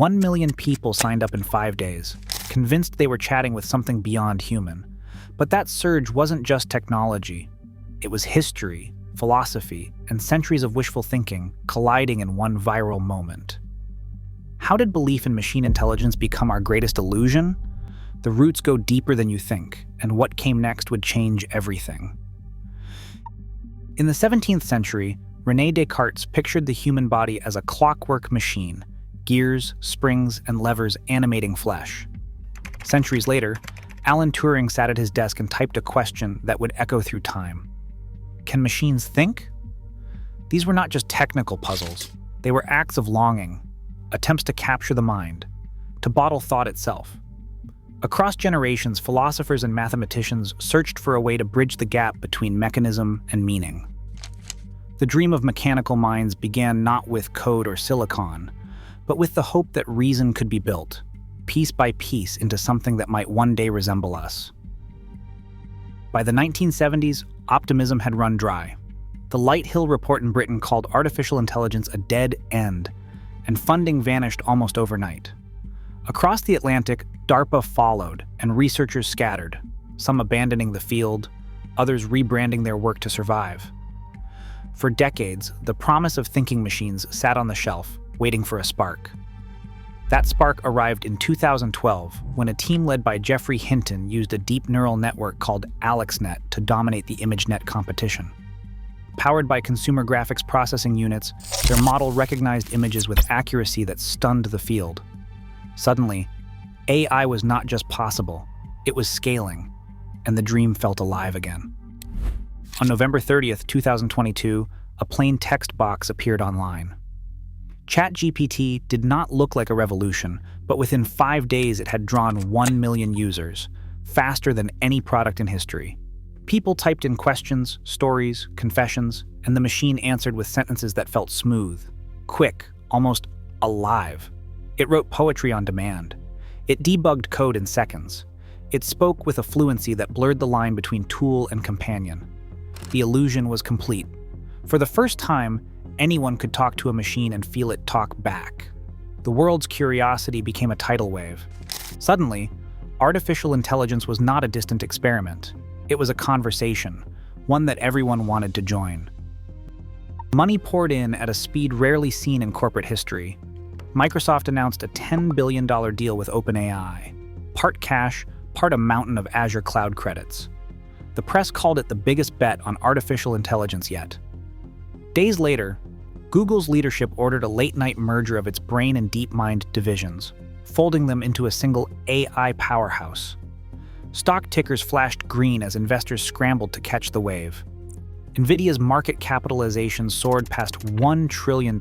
1 million people signed up in 5 days, convinced they were chatting with something beyond human. But that surge wasn't just technology. It was history, philosophy, and centuries of wishful thinking colliding in one viral moment. How did belief in machine intelligence become our greatest illusion? The roots go deeper than you think, and what came next would change everything. In the 17th century, René Descartes pictured the human body as a clockwork machine, gears, springs, and levers animating flesh. Centuries later, Alan Turing sat at his desk and typed a question that would echo through time. Can machines think? These were not just technical puzzles. They were acts of longing, attempts to capture the mind, to bottle thought itself. Across generations, philosophers and mathematicians searched for a way to bridge the gap between mechanism and meaning. The dream of mechanical minds began not with code or silicon, but with the hope that reason could be built, piece by piece, into something that might one day resemble us. By the 1970s, optimism had run dry. The Lighthill report in Britain called artificial intelligence a dead end, and funding vanished almost overnight. Across the Atlantic, DARPA followed, and researchers scattered, some abandoning the field, others rebranding their work to survive. For decades, the promise of thinking machines sat on the shelf, waiting for a spark. That spark arrived in 2012, when a team led by Geoffrey Hinton used a deep neural network called AlexNet to dominate the ImageNet competition. Powered by consumer graphics processing units, their model recognized images with accuracy that stunned the field. Suddenly, AI was not just possible, it was scaling, and the dream felt alive again. On November 30th, 2022, a plain text box appeared online. ChatGPT did not look like a revolution, but within 5 days it had drawn 1 million users, faster than any product in history. People typed in questions, stories, confessions, and the machine answered with sentences that felt smooth, quick, almost alive. It wrote poetry on demand. It debugged code in seconds. It spoke with a fluency that blurred the line between tool and companion. The illusion was complete. For the first time, anyone could talk to a machine and feel it talk back. The world's curiosity became a tidal wave. Suddenly, artificial intelligence was not a distant experiment. It was a conversation, one that everyone wanted to join. Money poured in at a speed rarely seen in corporate history. Microsoft announced a $10 billion deal with OpenAI, part cash, part a mountain of Azure cloud credits. The press called it the biggest bet on artificial intelligence yet. Days later, Google's leadership ordered a late-night merger of its brain and DeepMind divisions, folding them into a single AI powerhouse. Stock tickers flashed green as investors scrambled to catch the wave. NVIDIA's market capitalization soared past $1 trillion,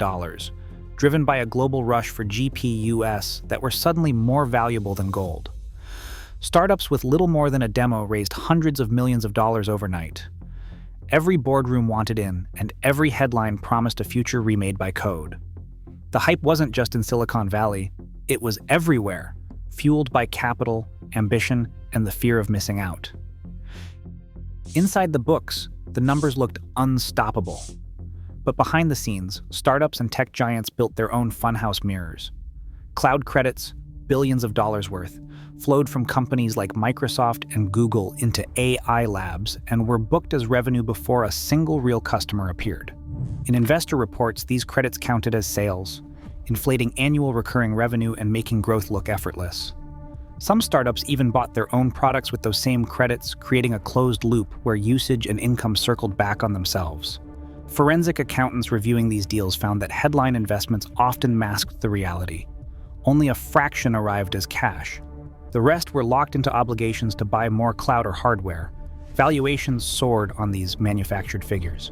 driven by a global rush for GPUs that were suddenly more valuable than gold. Startups with little more than a demo raised hundreds of millions of dollars overnight. Every boardroom wanted in, and every headline promised a future remade by code. The hype wasn't just in Silicon Valley, it was everywhere, fueled by capital, ambition, and the fear of missing out. Inside the books, the numbers looked unstoppable. But behind the scenes, startups and tech giants built their own funhouse mirrors. Cloud credits, billions of dollars worth, flowed from companies like Microsoft and Google into AI labs and were booked as revenue before a single real customer appeared. In investor reports, these credits counted as sales, inflating annual recurring revenue and making growth look effortless. Some startups even bought their own products with those same credits, creating a closed loop where usage and income circled back on themselves. Forensic accountants reviewing these deals found that headline investments often masked the reality. Only a fraction arrived as cash. The rest were locked into obligations to buy more cloud or hardware. Valuations soared on these manufactured figures.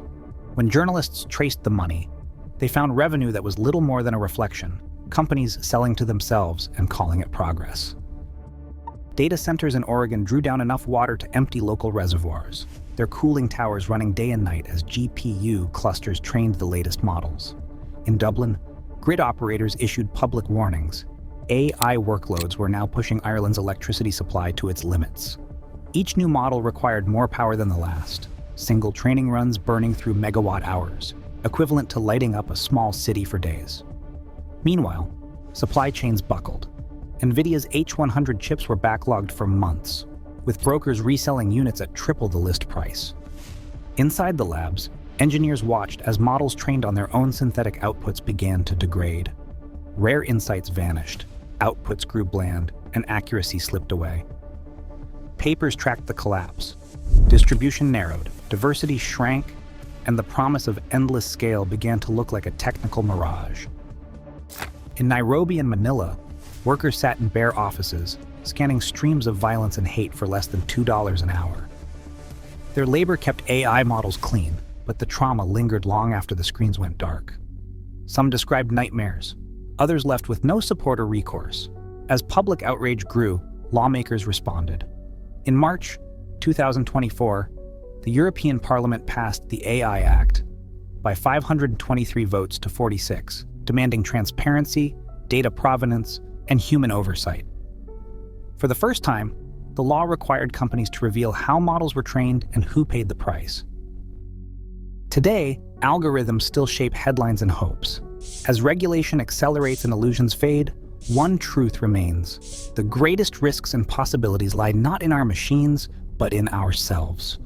When journalists traced the money, they found revenue that was little more than a reflection, companies selling to themselves and calling it progress. Data centers in Oregon drew down enough water to empty local reservoirs, their cooling towers running day and night as GPU clusters trained the latest models. In Dublin, grid operators issued public warnings. AI workloads were now pushing Ireland's electricity supply to its limits. Each new model required more power than the last, single training runs burning through megawatt hours, equivalent to lighting up a small city for days. Meanwhile, supply chains buckled. NVIDIA's H100 chips were backlogged for months, with brokers reselling units at triple the list price. Inside the labs, engineers watched as models trained on their own synthetic outputs began to degrade. Rare insights vanished, outputs grew bland, and accuracy slipped away. Papers tracked the collapse. Distribution narrowed, diversity shrank, and the promise of endless scale began to look like a technical mirage. In Nairobi and Manila, workers sat in bare offices, scanning streams of violence and hate for less than $2 an hour. Their labor kept AI models clean, but the trauma lingered long after the screens went dark. Some described nightmares, others left with no support or recourse. As public outrage grew, lawmakers responded. In March 2024, the European Parliament passed the AI Act by 523 votes to 46, demanding transparency, data provenance, and human oversight. For the first time, the law required companies to reveal how models were trained and who paid the price. Today, algorithms still shape headlines and hopes. As regulation accelerates and illusions fade, one truth remains: the greatest risks and possibilities lie not in our machines, but in ourselves.